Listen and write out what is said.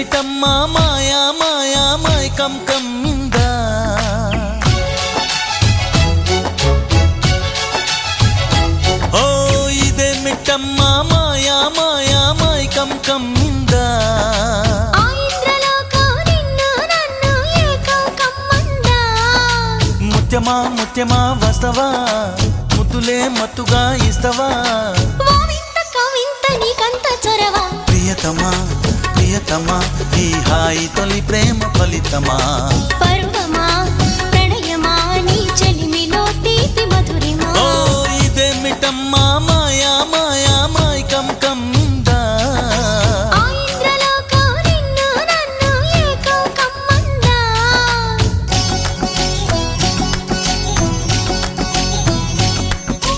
ఇదేమిటమ్మ మాయా మాయా మైకం కమ్మిందా ఓ ఇదేమిటమ్మ మాయా మాయా మైకం కమ్మిందా ముత్యమా ముత్యమా వస్తవా ముద్దులే మత్తుగా ఇస్తవా ప్రియతమా ప్రియతమా ఈ హాయి తొలి ప్రేమ ఫలితమా